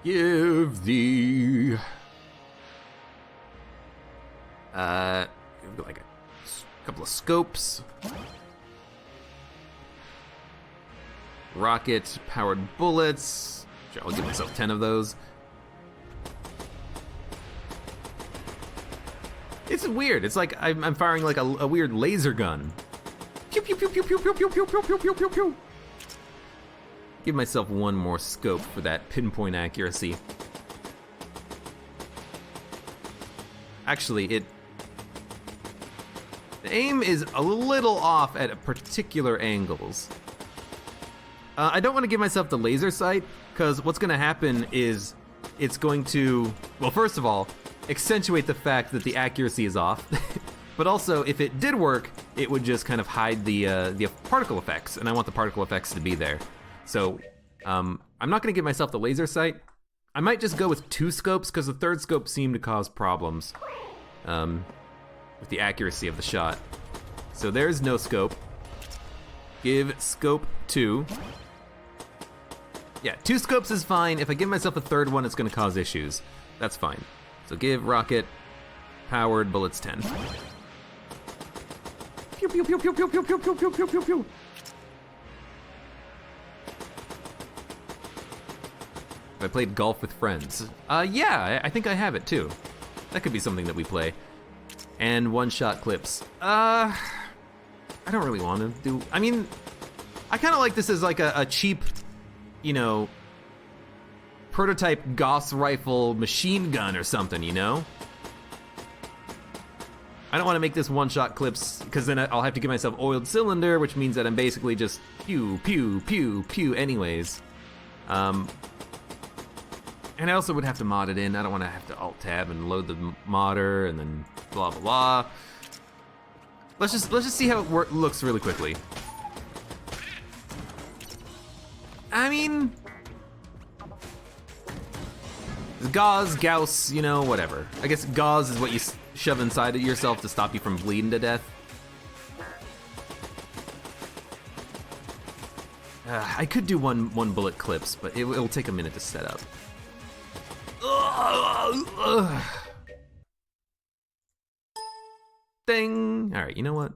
Give the like a couple of scopes, rocket powered bullets. Sure, I'll give myself 10 of those. It's weird. It's like I'm firing like a weird laser gun. Pew pew pew pew pew pew pew pew pew pew pew pew pew. Give myself one more scope for that pinpoint accuracy. Actually, the aim is a little off at particular angles. I don't want to give myself the laser sight, because what's going to happen is it's going to, well, first of all, accentuate the fact that the accuracy is off. But also, if it did work, it would just kind of hide the particle effects, and I want the particle effects to be there. So, I'm not gonna give myself the laser sight. I might just go with 2 scopes, because the 3rd scope seemed to cause problems with the accuracy of the shot. So there's no scope. Give scope 2. Yeah, 2 scopes is fine. If I give myself a 3rd one, it's gonna cause issues. That's fine. So give rocket powered bullets 10. Pew pew pew pew pew pew pew pew pew pew pew pew. I played golf with friends. Yeah, I think I have it too. That could be something that we play. And one-shot clips. I don't really want to do. I mean, I kind of like this as like a cheap, you know, prototype Gauss rifle machine gun or something, you know? I don't want to make this one-shot clips, because then I'll have to give myself oiled cylinder, which means that I'm basically just pew, pew, pew, pew anyways. And I also would have to mod it in. I don't want to have to alt-tab and load the modder and then blah, blah, blah. Let's just see how it looks really quickly. I mean, gauze, Gauss, you know, whatever. I guess gauze is what you shove inside of yourself to stop you from bleeding to death. I could do one bullet clips, but it'll take a minute to set up. Ding! All right, you know what?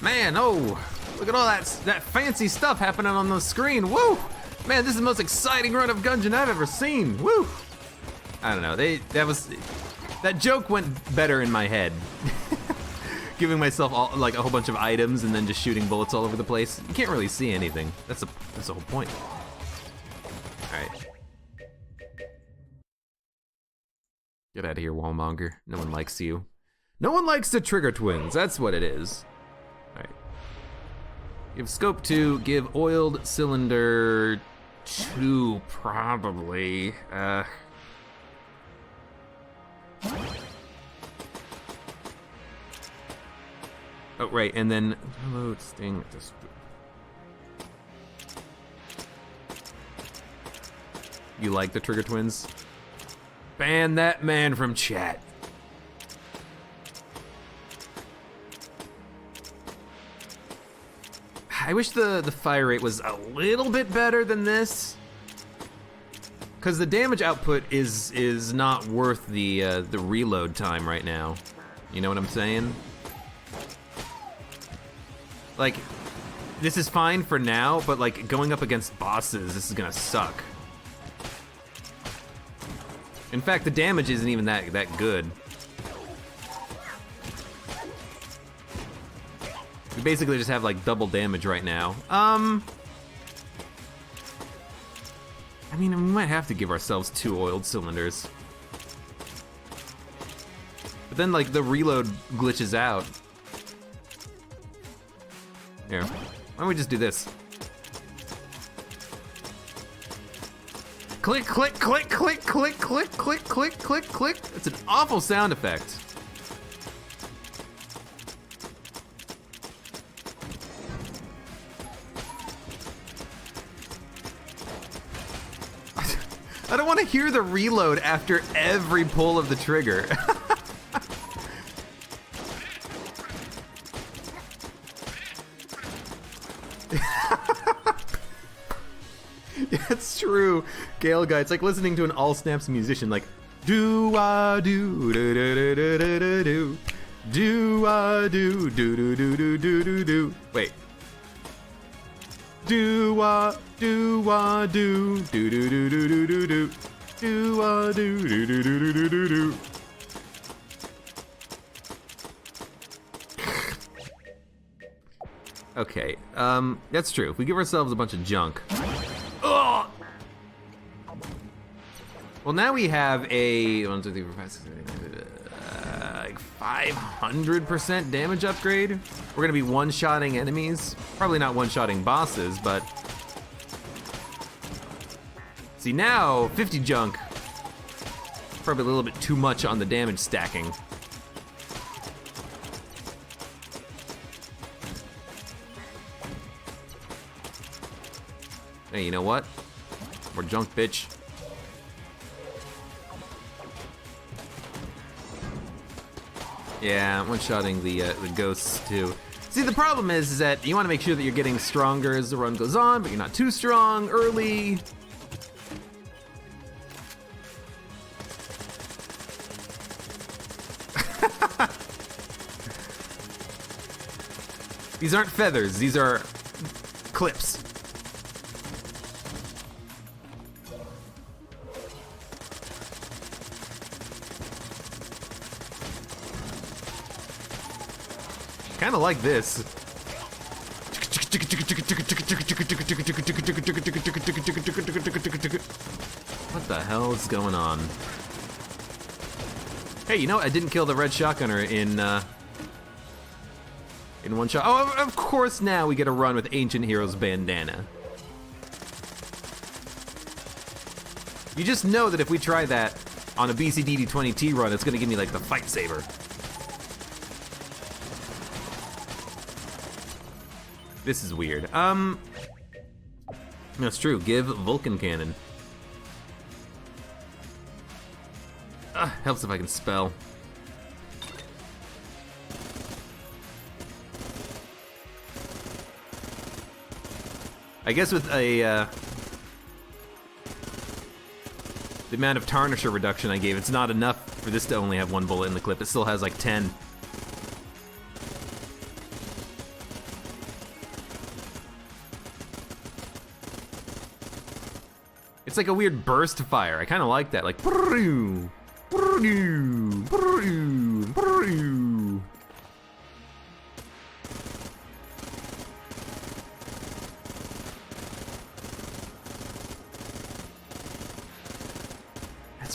Man, oh, look at all that fancy stuff happening on the screen. Woo! Man, this is the most exciting run of Gungeon I've ever seen. Woo! I don't know. That joke went better in my head. Giving myself like a whole bunch of items and then just shooting bullets all over the place. You can't really see anything. That's the whole point. All right. Get out of here, Wallmonger. No one likes you. No one likes the Trigger Twins. That's what it is. All right. Give scope 2. Give oiled cylinder 2, probably. Oh, right, and then load sting. You like the Trigger Twins? Ban that man from chat. I wish the fire rate was a little bit better than this, because the damage output is not worth the reload time right now. You know what I'm saying? Like, this is fine for now, but like going up against bosses, this is gonna suck. In fact, the damage isn't even that good. We basically just have like double damage right now. I mean, we might have to give ourselves 2 oiled cylinders. But then like the reload glitches out. Here, why don't we just do this? Click, click, click, click, click, click, click, click, click, click. It's an awful sound effect. I don't want to hear the reload after every pull of the trigger. It's true, Gale Guy. It's like listening to an All Snaps musician, like do do do do do do do do do do do do do do do. Wait. Do do do do do do do do do do do do do do do do do do. Okay, that's true. If we give ourselves a bunch of junk. Ugh! Well, now we have a 1, 2, 3, 4, 5, 6, 7, 8, like 500% damage upgrade. We're gonna be one-shotting enemies. Probably not one-shotting bosses, but see now 50 junk. Probably a little bit too much on the damage stacking. Hey, you know what? More junk, bitch. Yeah, I'm one-shotting the ghosts too. See, the problem is that you want to make sure that you're getting stronger as the run goes on, but you're not too strong early. These aren't feathers, these are clips. Kind of like this. What the hell is going on? Hey, you know what? I didn't kill the red shotgunner in one shot. Oh, of course now we get a run with Ancient Heroes Bandana. You just know that if we try that on a BCDD20T run, it's gonna give me like the fight saber. This is weird. That's true. Give Vulcan Cannon. Helps if I can spell. I guess with a the amount of Tarnisher reduction I gave, it's not enough for this to only have one bullet in the clip. It still has like 10. It's like a weird burst fire. I kind of like that. Like, that's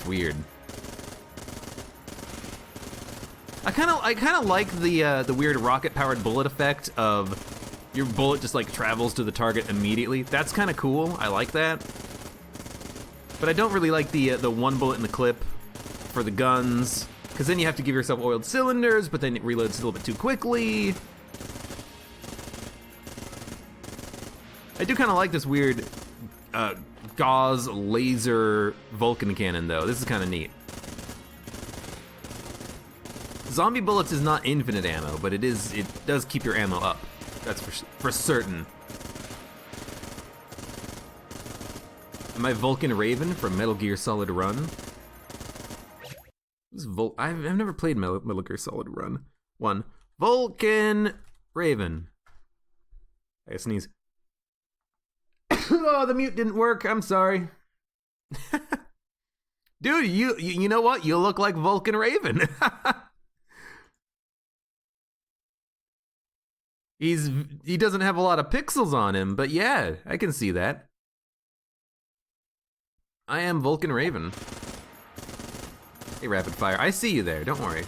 weird. I kind of like the weird rocket-powered bullet effect of your bullet just like travels to the target immediately. That's kind of cool. I like that. But I don't really like the one bullet in the clip for the guns, because then you have to give yourself oiled cylinders, but then it reloads a little bit too quickly. I do kind of like this weird gauze laser Vulcan cannon, though. This is kind of neat. Zombie bullets is not infinite ammo, but it does keep your ammo up. That's for certain. Am I Vulcan Raven from Metal Gear Solid Run? I've never played Metal Gear Solid Run 1. Vulcan Raven. I sneeze. Oh, the mute didn't work. I'm sorry. Dude, you know what? You look like Vulcan Raven. He doesn't have a lot of pixels on him, but yeah, I can see that. I am Vulcan Raven. Hey, Rapid Fire. I see you there. Don't worry.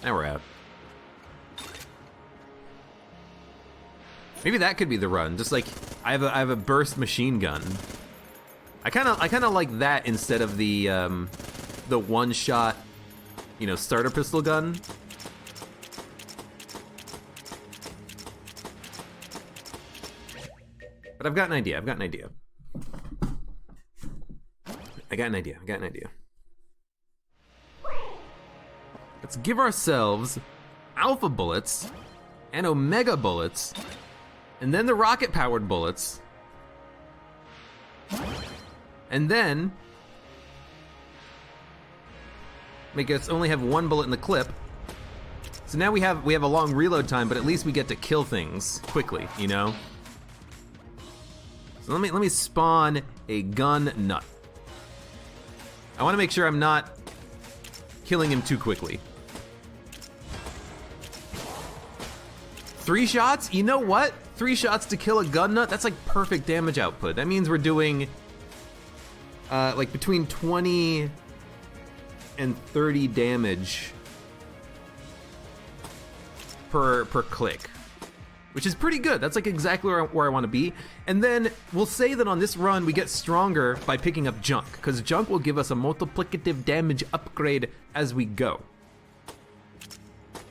Now we're out. Maybe that could be the run. Just like I have a burst machine gun. I kind of like that instead of the one shot, you know, starter pistol gun. But I've got an idea. I got an idea. Let's give ourselves alpha bullets and omega bullets, and then the rocket-powered bullets, and then make us only have one bullet in the clip. So now we have a long reload time, but at least we get to kill things quickly, you know? So let me spawn a gun nut. I want to make sure I'm not killing him too quickly. 3 shots? You know what? 3 shots to kill a gun nut? That's like perfect damage output. That means we're doing like between 20 and 30 damage per click, which is pretty good. That's like exactly where I want to be. And then we'll say that on this run we get stronger by picking up junk, because junk will give us a multiplicative damage upgrade as we go.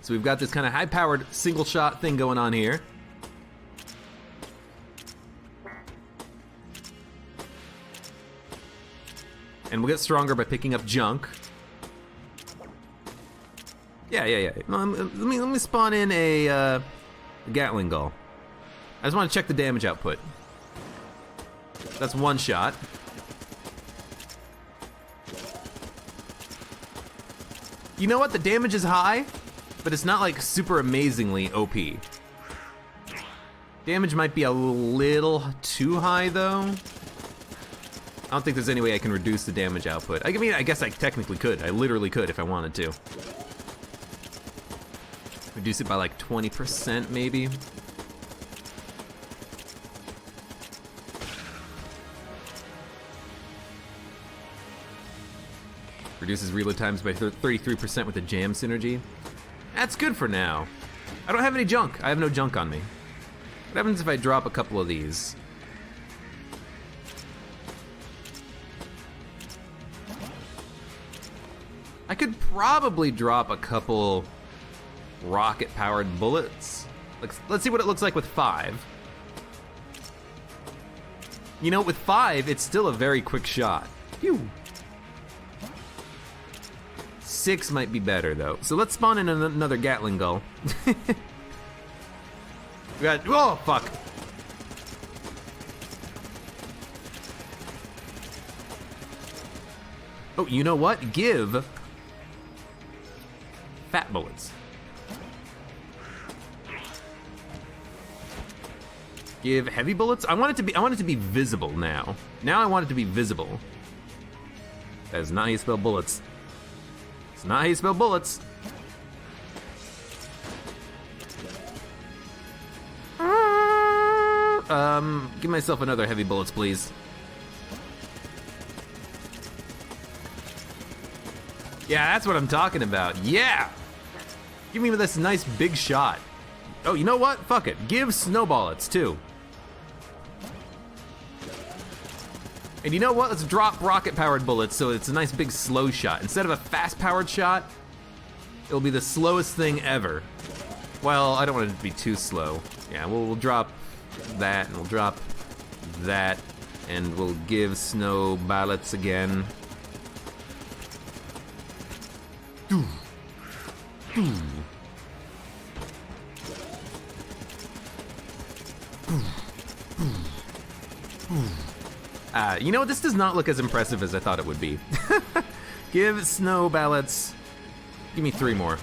So we've got this kind of high-powered single shot thing going on here. And we'll get stronger by picking up junk. Yeah. Let me spawn in a Gatling Gull. I just want to check the damage output. That's 1 shot. You know what? The damage is high, but it's not like super amazingly OP. Damage might be a little too high though. I don't think there's any way I can reduce the damage output. I mean, I guess I technically could. I literally could if I wanted to. Reduce it by like 20% maybe. Reduces reload times by 33% with the jam synergy. That's good for now. I don't have any junk. I have no junk on me. What happens if I drop a couple of these? I could probably drop a couple rocket-powered bullets. Let's see what it looks like with 5. You know, with 5, it's still a very quick shot. Phew. 6 might be better though. So let's spawn in another Gatling Gull. We got, oh fuck. Oh, you know what? Give fat bullets. Give heavy bullets. I want it to be visible now. Now I want it to be visible. That is not how you spell bullets. It's not how you spell bullets. Give myself another heavy bullets, please. Yeah, that's what I'm talking about. Yeah! Give me this nice big shot. Oh, you know what? Fuck it. Give snowballets, too. And you know what? Let's drop rocket-powered bullets so it's a nice big slow shot. Instead of a fast-powered shot, it'll be the slowest thing ever. Well, I don't want it to be too slow. Yeah, we'll drop that, and we'll drop that, and we'll give snow ballots again. You know what? This does not look as impressive as I thought it would be. Give snow ballots. Give me 3 more.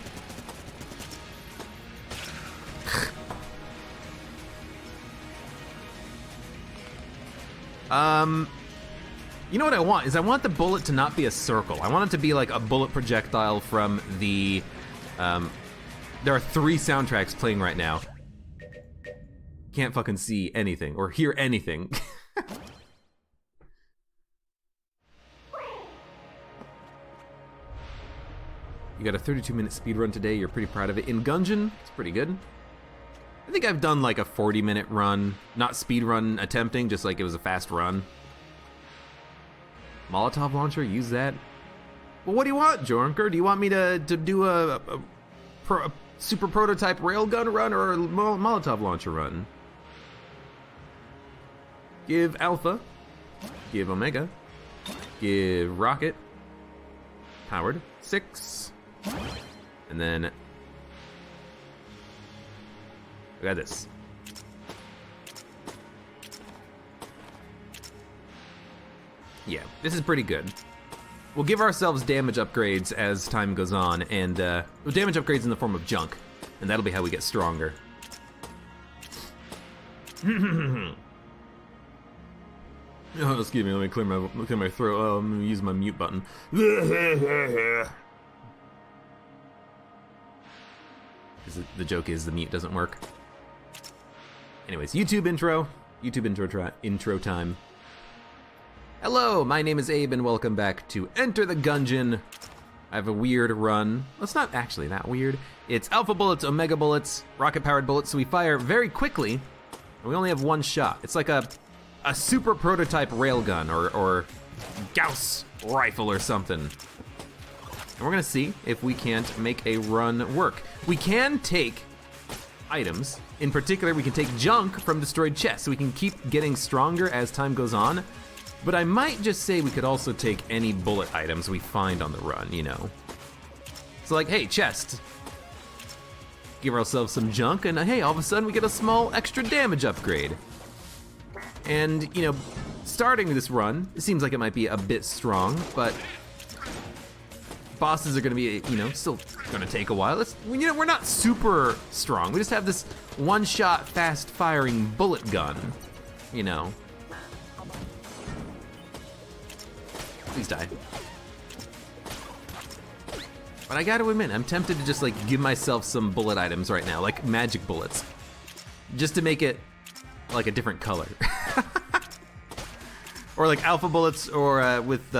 You know what I want is I want the bullet to not be a circle. I want it to be like a bullet projectile from the, there are 3 soundtracks playing right now. Can't fucking see anything or hear anything. You got a 32-minute speedrun today, you're pretty proud of it. In Gungeon, it's pretty good. I think I've done like a 40-minute run, not speedrun attempting, just like it was a fast run. Molotov launcher, use that. Well, what do you want, Jornker? Do you want me to do a super prototype railgun run or a Molotov launcher run? Give Alpha. Give Omega. Give Rocket. Powered. 6. And then we got this. Yeah, this is pretty good. We'll give ourselves damage upgrades as time goes on, and damage upgrades in the form of junk, and that'll be how we get stronger. Oh, excuse me, let me clear my throat. Oh, I'm gonna use my mute button. The joke is the mute doesn't work. Anyways, YouTube intro intro time. Hello, my name is Abe and welcome back to Enter the Gungeon. I have a weird run. Well, it's not actually that weird. It's alpha bullets, omega bullets, rocket powered bullets, so we fire very quickly, and we only have one shot. It's like a super prototype railgun or Gauss rifle or something. And we're gonna see if we can't make a run work. We can take items. In particular, we can take junk from destroyed chests, so we can keep getting stronger as time goes on. But I might just say we could also take any bullet items we find on the run, you know. So like, hey, chest. Give ourselves some junk, and hey, all of a sudden we get a small extra damage upgrade. And, you know, starting this run, it seems like it might be a bit strong, but bosses are gonna be, you know, still gonna take a while. You know, we're not super strong. We just have this one-shot, fast-firing bullet gun, you know. Please die. But I gotta admit, I'm tempted to just like give myself some bullet items right now, like magic bullets, just to make it like a different color. Or like alpha bullets, or with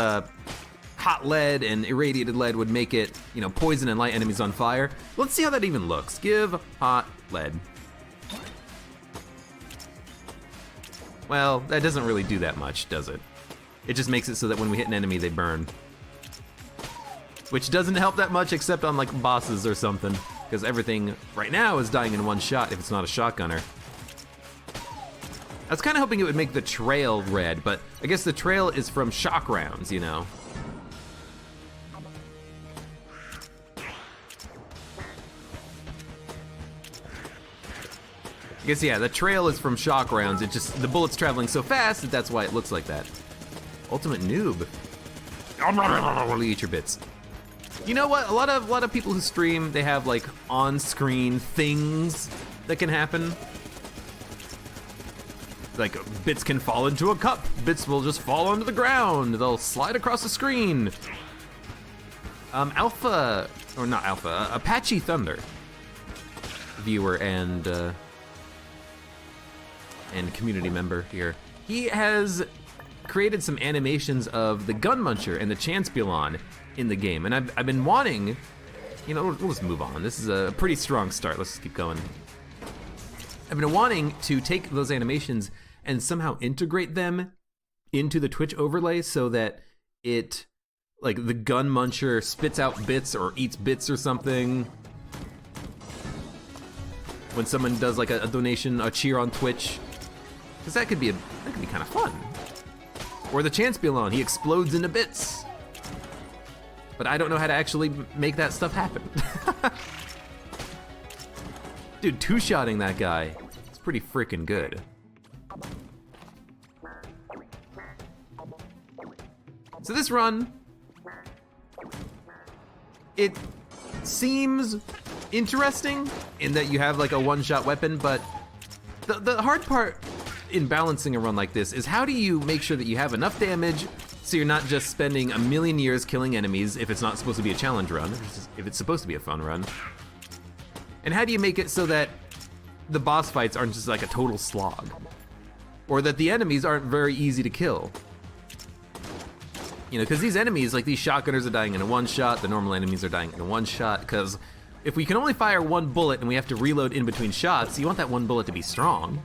hot lead and irradiated lead would make it, you know, poison and light enemies on fire. Let's see how that even looks. Give hot lead. Well, that doesn't really do that much, does it? It just makes it so that when we hit an enemy, they burn. Which doesn't help that much except on like bosses or something, because everything right now is dying in one shot if it's not a shotgunner. I was kind of hoping it would make the trail red, but I guess the trail is from shock rounds, you know. I guess, yeah, the trail is from shock rounds. It just, the bullet's traveling so fast that that's why it looks like that. Ultimate noob. Eat your bits. You know what? A lot of people who stream, they have like on-screen things that can happen. Like bits can fall into a cup. Bits will just fall onto the ground. They'll slide across the screen. Alpha, or not Alpha, Apache Thunder viewer and community member here. He has created some animations of the Gun Muncher and the Chanspulon in the game, and I've been wanting, you know, we'll just move on. This is a pretty strong start. Let's just keep going. I've been wanting to take those animations and somehow integrate them into the Twitch overlay so that it, like the Gun Muncher spits out bits or eats bits or something. When someone does like a donation, a cheer on Twitch, because that could be kind of fun. Or the Chanspulon, he explodes into bits. But I don't know how to actually make that stuff happen. Dude, two-shotting that guy, it's pretty freaking good. So this run, it seems interesting in that you have like a one-shot weapon, but the hard part in balancing a run like this is how do you make sure that you have enough damage so you're not just spending a million years killing enemies if it's not supposed to be a challenge run, if it's supposed to be a fun run. And how do you make it so that the boss fights aren't just like a total slog? Or that the enemies aren't very easy to kill? You know, because these enemies, like these shotgunners are dying in a one shot, the normal enemies are dying in a one shot, because if we can only fire one bullet and we have to reload in between shots, you want that one bullet to be strong.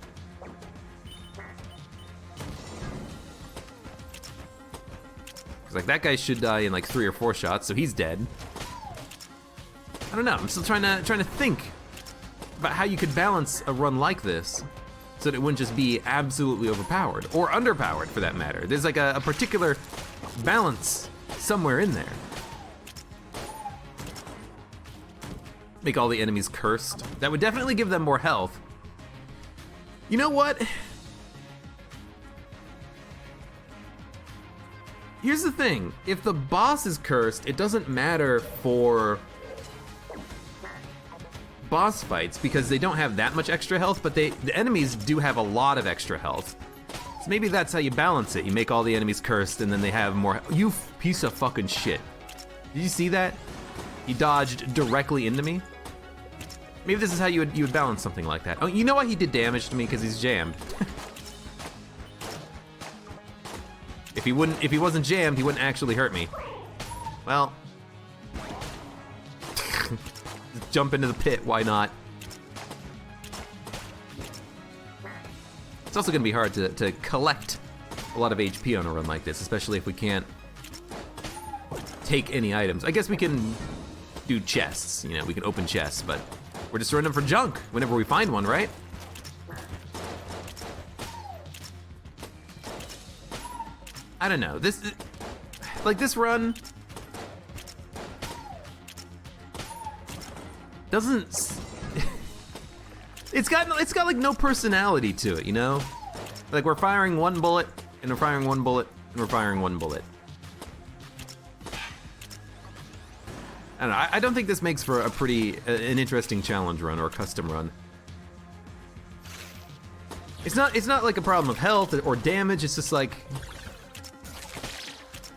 Because like that guy should die in like 3 or 4 shots, so he's dead. I don't know, I'm still trying to think about how you could balance a run like this so that it wouldn't just be absolutely overpowered, or underpowered for that matter. There's like a particular balance somewhere in there. Make all the enemies cursed. That would definitely give them more health. You know what? Here's the thing, if the boss is cursed, it doesn't matter for boss fights because they don't have that much extra health, but the enemies do have a lot of extra health. So maybe that's how you balance it. You make all the enemies cursed and then they have more. You piece of fucking shit. Did you see that? He dodged directly into me. Maybe this is how you would balance something like that. Oh, you know why he did damage to me? Because he's jammed. If he wasn't jammed, he wouldn't actually hurt me. Well, just jump into the pit, why not? It's also gonna be hard to collect a lot of HP on a run like this, especially if we can't take any items. I guess we can do chests, you know, we can open chests, but we're just running for junk whenever we find one, right? I don't know, this run doesn't, it's got like no personality to it, you know? Like we're firing one bullet, and we're firing one bullet, and we're firing one bullet. I don't know, I don't think this makes for an interesting challenge run or a custom run. It's not like a problem of health or damage, it's just like,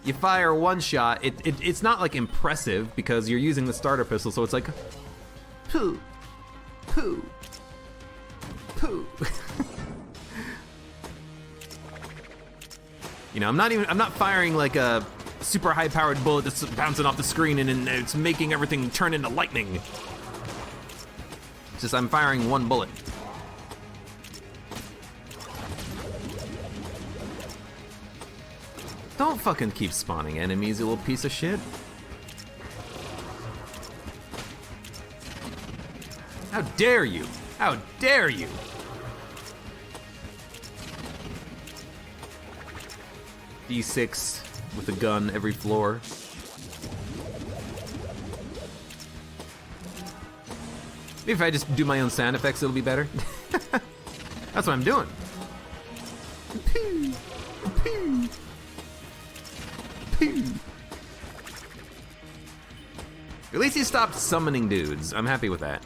you fire one shot, it's not like impressive because you're using the starter pistol, so it's like, poo, poo, poo. You know, I'm not firing like a super high powered bullet that's bouncing off the screen and it's making everything turn into lightning. It's just I'm firing one bullet. Don't fucking keep spawning enemies, you little piece of shit. How dare you? How dare you? D6 with a gun every floor. Maybe if I just do my own sound effects, it'll be better. That's what I'm doing. Pew, pew. At least he stopped summoning dudes. I'm happy with that.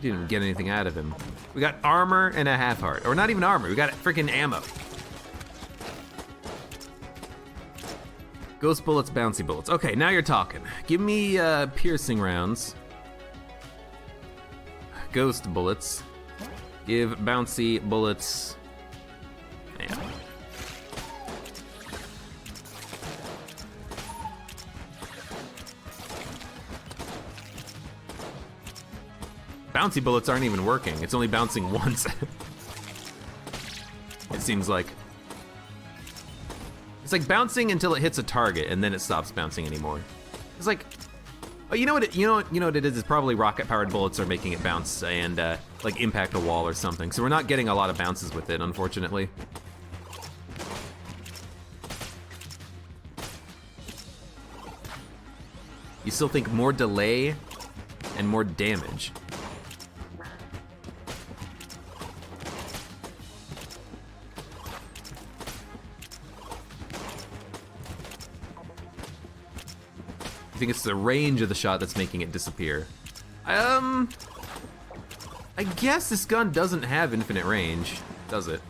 Didn't even get anything out of him. We got armor and a half heart. Or not even armor, we got freaking ammo. Ghost bullets, bouncy bullets. Okay, now you're talking. Give me piercing rounds. Ghost bullets. Give bouncy bullets. Yeah. Bouncy bullets aren't even working. It's only bouncing once. It seems like. It's like bouncing until it hits a target and then it stops bouncing anymore. It's like, oh, you know what it is? It's probably rocket-powered bullets are making it bounce and like impact a wall or something. So we're not getting a lot of bounces with it, unfortunately. You still think more delay and more damage. I think it's the range of the shot that's making it disappear. I guess this gun doesn't have infinite range, does it?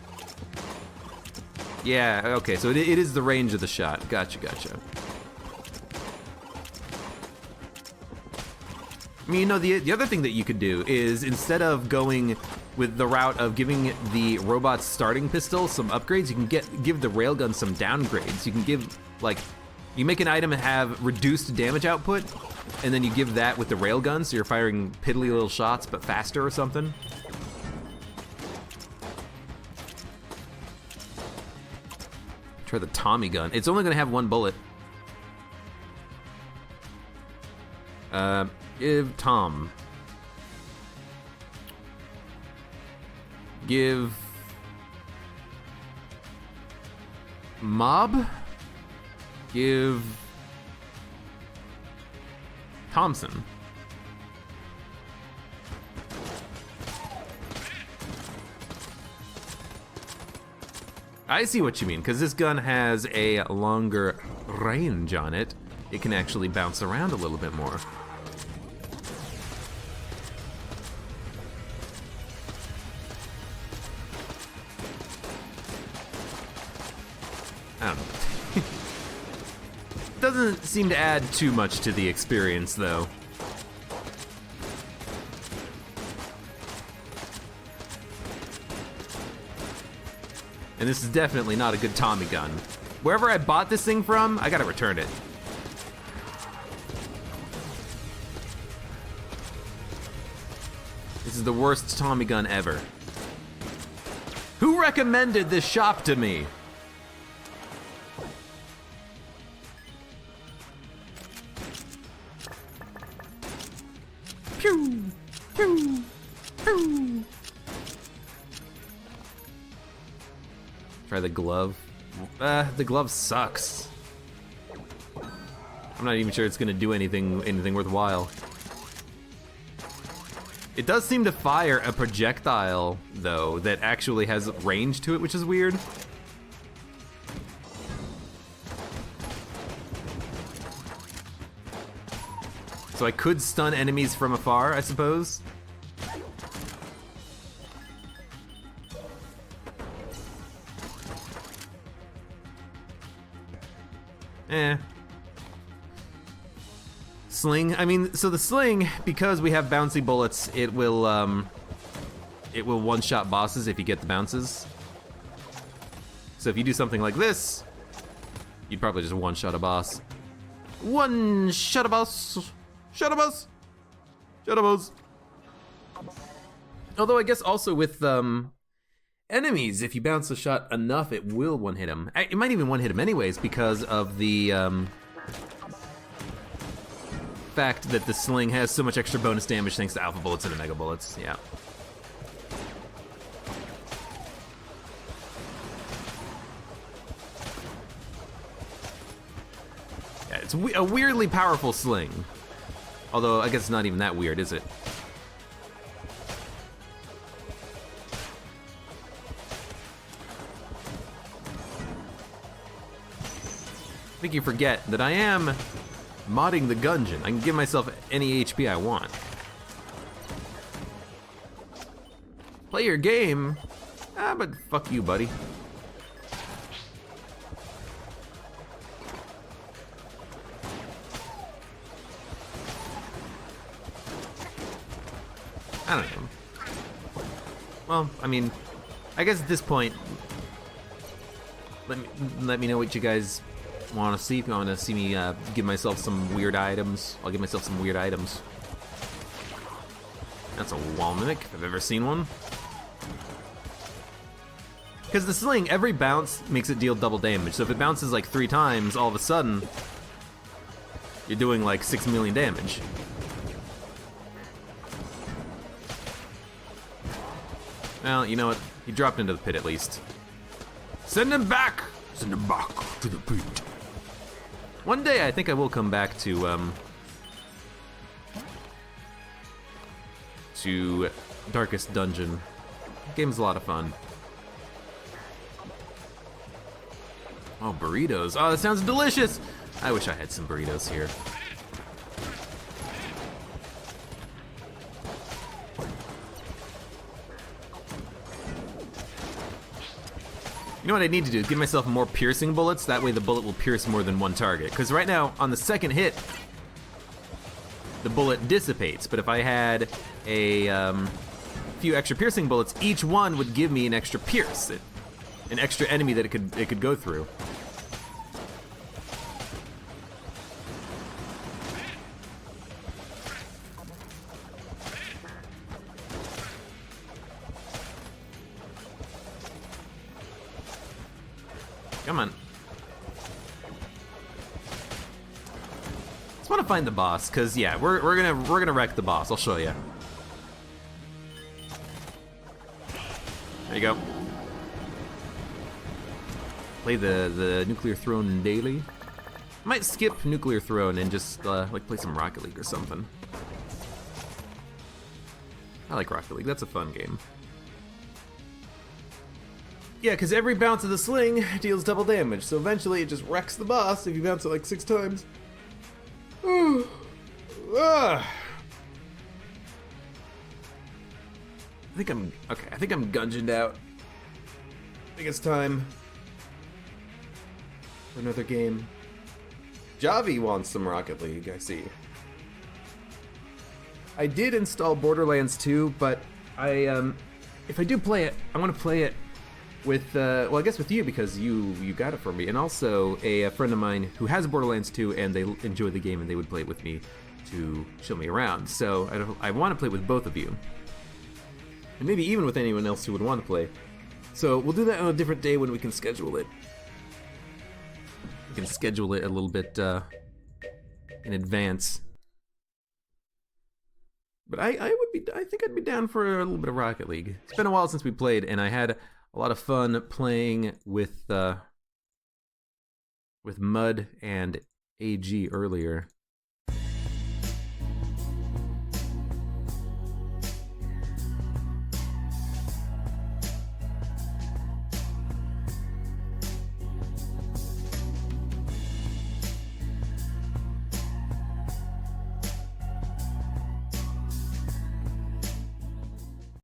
Yeah, okay, so it is the range of the shot. Gotcha. I mean, you know, the other thing that you could do is instead of going with the route of giving the robot's starting pistol some upgrades, you can give the railgun some downgrades. You can give, like, you make an item have reduced damage output, and then you give that with the railgun, so you're firing piddly little shots, but faster or something. Try the Tommy gun. It's only gonna have one bullet. Give Tom. Give Mob. Give Thompson. I see what you mean, because this gun has a longer range on it. It can actually bounce around a little bit more. I don't know. Doesn't seem to add too much to the experience, though. And this is definitely not a good Tommy gun. Wherever I bought this thing from, I gotta return it. This is the worst Tommy gun ever. Who recommended this shop to me? Pew! Pew! Pew! Try the glove. The glove sucks. I'm not even sure it's gonna do anything worthwhile. It does seem to fire a projectile, though, that actually has range to it, which is weird. So I could stun enemies from afar, I suppose. Sling, I mean, so the sling, because we have bouncy bullets, it will one-shot bosses if you get the bounces. So if you do something like this, you'd probably just one-shot a boss. One-shot a boss! Shot a boss! Shot a boss! Although I guess also with enemies, if you bounce a shot enough, it will one-hit them. It might even one-hit them anyways because of the fact that the sling has so much extra bonus damage thanks to alpha bullets and the mega bullets. Yeah. Yeah, it's a weirdly powerful sling. Although I guess it's not even that weird, is it? I think you forget that I am modding the Gungeon. I can give myself any HP I want. Play your game? Ah, but fuck you, buddy. I don't know. Well, I mean, I guess at this point, let me know what you guys want to see. If you want to see me give myself some weird items, I'll give myself some weird items. That's a wall mimic, if I've ever seen one. Because the sling, every bounce makes it deal double damage. So if it bounces like 3 times, all of a sudden, you're doing like 6 million damage. Well, you know what? He dropped into the pit at least. Send him back! Send him back to the pit. One day I think I will come back to Darkest Dungeon. The game's a lot of fun. Oh, burritos. Oh, that sounds delicious! I wish I had some burritos here. You know what I need to do? Give myself more piercing bullets. That way the bullet will pierce more than one target. Because right now, on the second hit, the bullet dissipates. But if I had a few extra piercing bullets, each one would give me an extra pierce, an extra enemy that it could go through. Come on. That's want to find the boss, cause yeah, we're gonna wreck the boss. I'll show you. There you go. Play the Nuclear Throne daily. Might skip Nuclear Throne and just like play some Rocket League or something. I like Rocket League. That's a fun game. Yeah, because every bounce of the sling deals double damage, so eventually it just wrecks the boss if you bounce it like 6 times. I think I'm Gungeoned out. I think it's time for another game. Javi wants some Rocket League, I see. I did install Borderlands 2, but if I do play it, I want to play it with, well, I guess with you, because you got it for me, and also a friend of mine who has Borderlands 2, and they enjoy the game, and they would play it with me to show me around. So I want to play with both of you, and maybe even with anyone else who would want to play. So we'll do that on a different day when we can schedule it. We can schedule it a little bit in advance. But I think I'd be down for a little bit of Rocket League. It's been a while since we played, and I had a lot of fun playing with Mud and AG earlier.